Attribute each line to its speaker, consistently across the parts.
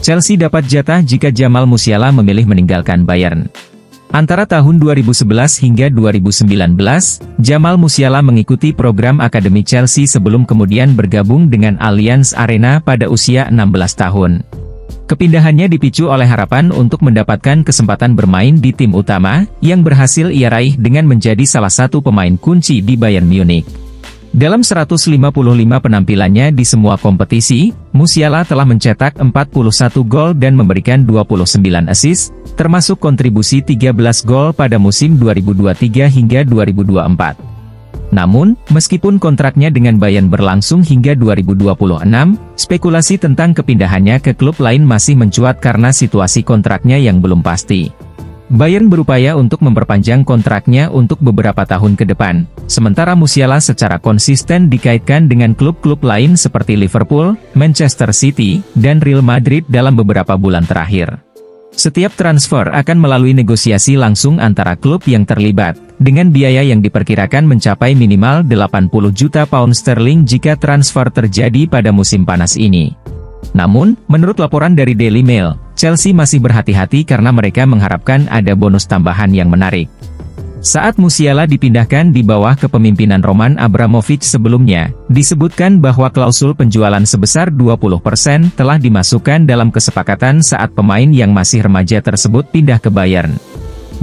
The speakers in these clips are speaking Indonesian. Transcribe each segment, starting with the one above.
Speaker 1: Chelsea dapat jatah jika Jamal Musiala memilih meninggalkan Bayern. Antara tahun 2011 hingga 2019, Jamal Musiala mengikuti program akademi Chelsea sebelum kemudian bergabung dengan Allianz Arena pada usia 16 tahun. Kepindahannya dipicu oleh harapan untuk mendapatkan kesempatan bermain di tim utama, yang berhasil ia raih dengan menjadi salah satu pemain kunci di Bayern Munich. Dalam 155 penampilannya di semua kompetisi, Musiala telah mencetak 41 gol dan memberikan 29 assist, termasuk kontribusi 13 gol pada musim 2023 hingga 2024. Namun, meskipun kontraknya dengan Bayern berlangsung hingga 2026, spekulasi tentang kepindahannya ke klub lain masih mencuat karena situasi kontraknya yang belum pasti. Bayern berupaya untuk memperpanjang kontraknya untuk beberapa tahun ke depan, sementara Musiala secara konsisten dikaitkan dengan klub-klub lain seperti Liverpool, Manchester City, dan Real Madrid dalam beberapa bulan terakhir. Setiap transfer akan melalui negosiasi langsung antara klub yang terlibat, dengan biaya yang diperkirakan mencapai minimal 80 juta pound sterling jika transfer terjadi pada musim panas ini. Namun, menurut laporan dari Daily Mail, Chelsea masih berhati-hati karena mereka mengharapkan ada bonus tambahan yang menarik. Saat Musiala dipindahkan di bawah kepemimpinan Roman Abramovich sebelumnya, disebutkan bahwa klausul penjualan sebesar 20% telah dimasukkan dalam kesepakatan saat pemain yang masih remaja tersebut pindah ke Bayern.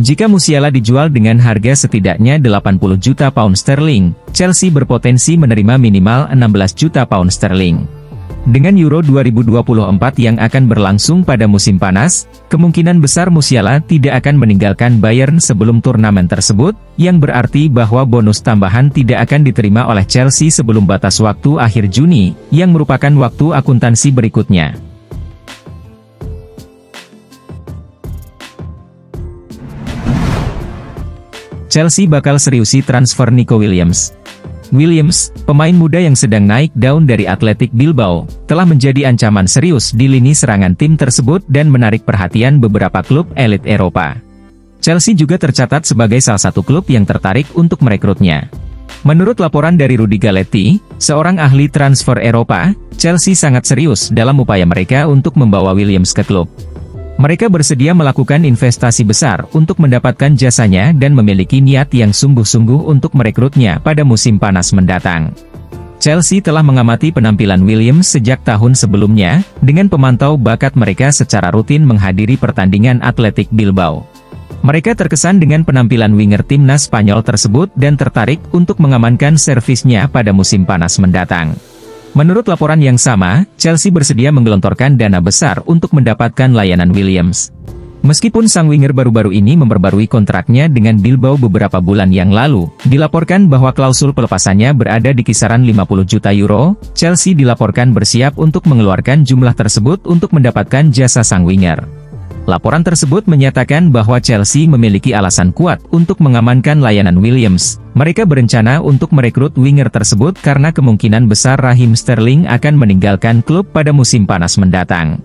Speaker 1: Jika Musiala dijual dengan harga setidaknya 80 juta pound sterling, Chelsea berpotensi menerima minimal 16 juta pound sterling. Dengan Euro 2024 yang akan berlangsung pada musim panas, kemungkinan besar Musiala tidak akan meninggalkan Bayern sebelum turnamen tersebut, yang berarti bahwa bonus tambahan tidak akan diterima oleh Chelsea sebelum batas waktu akhir Juni, yang merupakan waktu akuntansi berikutnya. Chelsea bakal seriusi transfer Nico Williams. Williams, pemain muda yang sedang naik daun dari Athletic Bilbao, telah menjadi ancaman serius di lini serangan tim tersebut dan menarik perhatian beberapa klub elit Eropa. Chelsea juga tercatat sebagai salah satu klub yang tertarik untuk merekrutnya. Menurut laporan dari Rudy Galetti, seorang ahli transfer Eropa, Chelsea sangat serius dalam upaya mereka untuk membawa Williams ke klub. Mereka bersedia melakukan investasi besar untuk mendapatkan jasanya dan memiliki niat yang sungguh-sungguh untuk merekrutnya pada musim panas mendatang. Chelsea telah mengamati penampilan Williams sejak tahun sebelumnya, dengan pemantau bakat mereka secara rutin menghadiri pertandingan Athletic Bilbao. Mereka terkesan dengan penampilan winger timnas Spanyol tersebut dan tertarik untuk mengamankan servisnya pada musim panas mendatang. Menurut laporan yang sama, Chelsea bersedia menggelontorkan dana besar untuk mendapatkan layanan Williams. Meskipun sang winger baru-baru ini memperbarui kontraknya dengan Bilbao beberapa bulan yang lalu, dilaporkan bahwa klausul pelepasannya berada di kisaran 50 juta euro, Chelsea dilaporkan bersiap untuk mengeluarkan jumlah tersebut untuk mendapatkan jasa sang winger. Laporan tersebut menyatakan bahwa Chelsea memiliki alasan kuat untuk mengamankan layanan Williams. Mereka berencana untuk merekrut winger tersebut karena kemungkinan besar Raheem Sterling akan meninggalkan klub pada musim panas mendatang.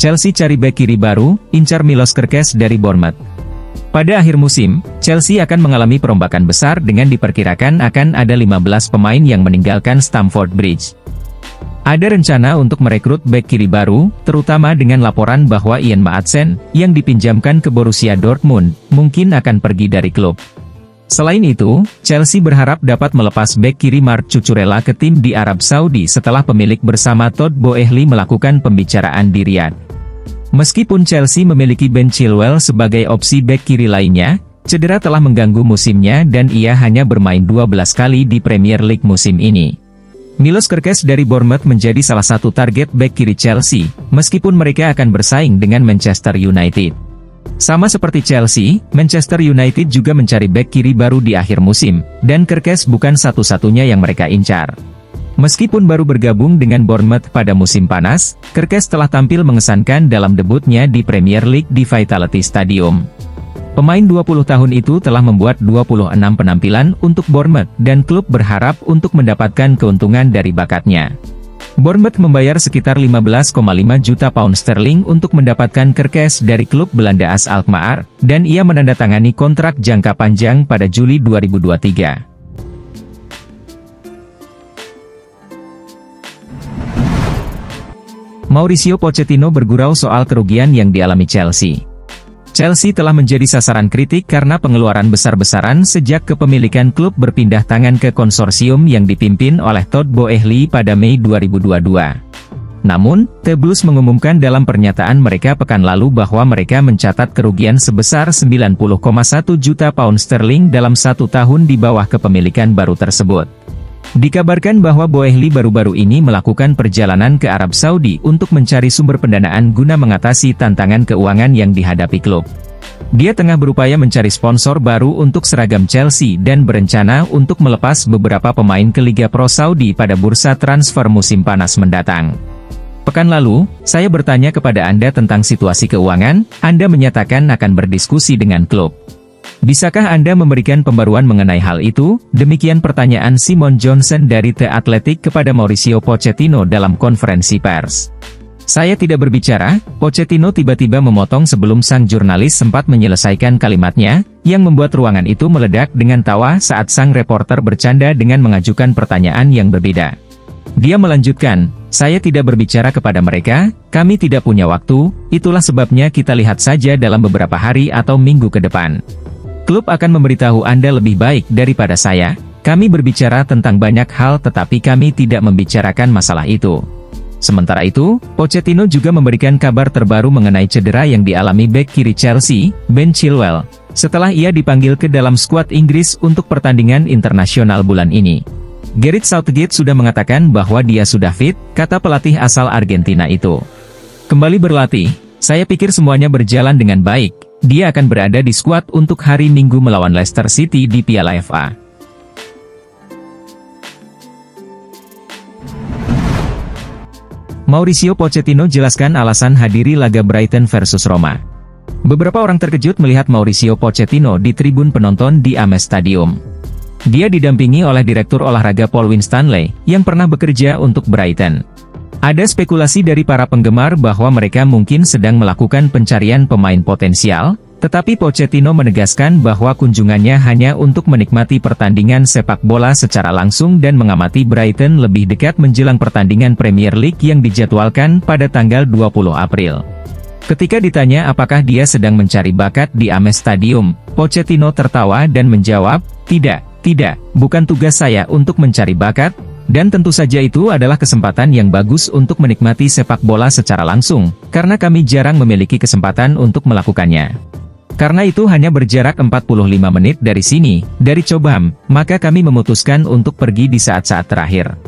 Speaker 1: Chelsea cari bek kiri baru, incar Milos Kerkez dari Bournemouth. Pada akhir musim, Chelsea akan mengalami perombakan besar dengan diperkirakan akan ada 15 pemain yang meninggalkan Stamford Bridge. Ada rencana untuk merekrut bek kiri baru, terutama dengan laporan bahwa Ian Maatsen, yang dipinjamkan ke Borussia Dortmund, mungkin akan pergi dari klub. Selain itu, Chelsea berharap dapat melepas bek kiri Marc Cucurella ke tim di Arab Saudi setelah pemilik bersama Todd Boehly melakukan pembicaraan di Riyadh. Meskipun Chelsea memiliki Ben Chilwell sebagai opsi bek kiri lainnya, cedera telah mengganggu musimnya dan ia hanya bermain 12 kali di Premier League musim ini. Milos Kerkez dari Bournemouth menjadi salah satu target bek kiri Chelsea, meskipun mereka akan bersaing dengan Manchester United. Sama seperti Chelsea, Manchester United juga mencari bek kiri baru di akhir musim, dan Kerkez bukan satu-satunya yang mereka incar. Meskipun baru bergabung dengan Bournemouth pada musim panas, Kerkez telah tampil mengesankan dalam debutnya di Premier League di Vitality Stadium. Pemain 20 tahun itu telah membuat 26 penampilan untuk Bournemouth dan klub berharap untuk mendapatkan keuntungan dari bakatnya. Bournemouth membayar sekitar 15,5 juta pound sterling untuk mendapatkan Kerkez dari klub Belanda AS Alkmaar, dan ia menandatangani kontrak jangka panjang pada Juli 2023. Mauricio Pochettino bergurau soal kerugian yang dialami Chelsea. Chelsea telah menjadi sasaran kritik karena pengeluaran besar-besaran sejak kepemilikan klub berpindah tangan ke konsorsium yang dipimpin oleh Todd Boehly pada Mei 2022. Namun, The Blues mengumumkan dalam pernyataan mereka pekan lalu bahwa mereka mencatat kerugian sebesar 90,1 juta pound sterling dalam 1 tahun di bawah kepemilikan baru tersebut. Dikabarkan bahwa Boehly baru-baru ini melakukan perjalanan ke Arab Saudi untuk mencari sumber pendanaan guna mengatasi tantangan keuangan yang dihadapi klub. Dia tengah berupaya mencari sponsor baru untuk seragam Chelsea dan berencana untuk melepas beberapa pemain ke Liga Pro Saudi pada bursa transfer musim panas mendatang. Pekan lalu, saya bertanya kepada Anda tentang situasi keuangan, Anda menyatakan akan berdiskusi dengan klub. Bisakah Anda memberikan pembaruan mengenai hal itu? Demikian pertanyaan Simon Johnson dari The Athletic kepada Mauricio Pochettino dalam konferensi pers. Saya tidak berbicara, Pochettino tiba-tiba memotong sebelum sang jurnalis sempat menyelesaikan kalimatnya, yang membuat ruangan itu meledak dengan tawa saat sang reporter bercanda dengan mengajukan pertanyaan yang berbeda. Dia melanjutkan, saya tidak berbicara kepada mereka, kami tidak punya waktu, itulah sebabnya kita lihat saja dalam beberapa hari atau minggu ke depan. Klub akan memberitahu Anda lebih baik daripada saya, kami berbicara tentang banyak hal tetapi kami tidak membicarakan masalah itu. Sementara itu, Pochettino juga memberikan kabar terbaru mengenai cedera yang dialami bek kiri Chelsea, Ben Chilwell, setelah ia dipanggil ke dalam skuad Inggris untuk pertandingan internasional bulan ini. Gareth Southgate sudah mengatakan bahwa dia sudah fit, kata pelatih asal Argentina itu. Kembali berlatih, saya pikir semuanya berjalan dengan baik, dia akan berada di skuad untuk hari Minggu melawan Leicester City di Piala FA. Mauricio Pochettino jelaskan alasan hadiri laga Brighton versus Roma. Beberapa orang terkejut melihat Mauricio Pochettino di tribun penonton di Amex Stadium. Dia didampingi oleh Direktur Olahraga Paul Winstanley, yang pernah bekerja untuk Brighton. Ada spekulasi dari para penggemar bahwa mereka mungkin sedang melakukan pencarian pemain potensial, tetapi Pochettino menegaskan bahwa kunjungannya hanya untuk menikmati pertandingan sepak bola secara langsung dan mengamati Brighton lebih dekat menjelang pertandingan Premier League yang dijadwalkan pada tanggal 20 April. Ketika ditanya apakah dia sedang mencari bakat di Amex Stadium, Pochettino tertawa dan menjawab, Tidak, bukan tugas saya untuk mencari bakat, dan tentu saja itu adalah kesempatan yang bagus untuk menikmati sepak bola secara langsung, karena kami jarang memiliki kesempatan untuk melakukannya. Karena itu hanya berjarak 45 menit dari sini, dari Cobham, maka kami memutuskan untuk pergi di saat-saat terakhir.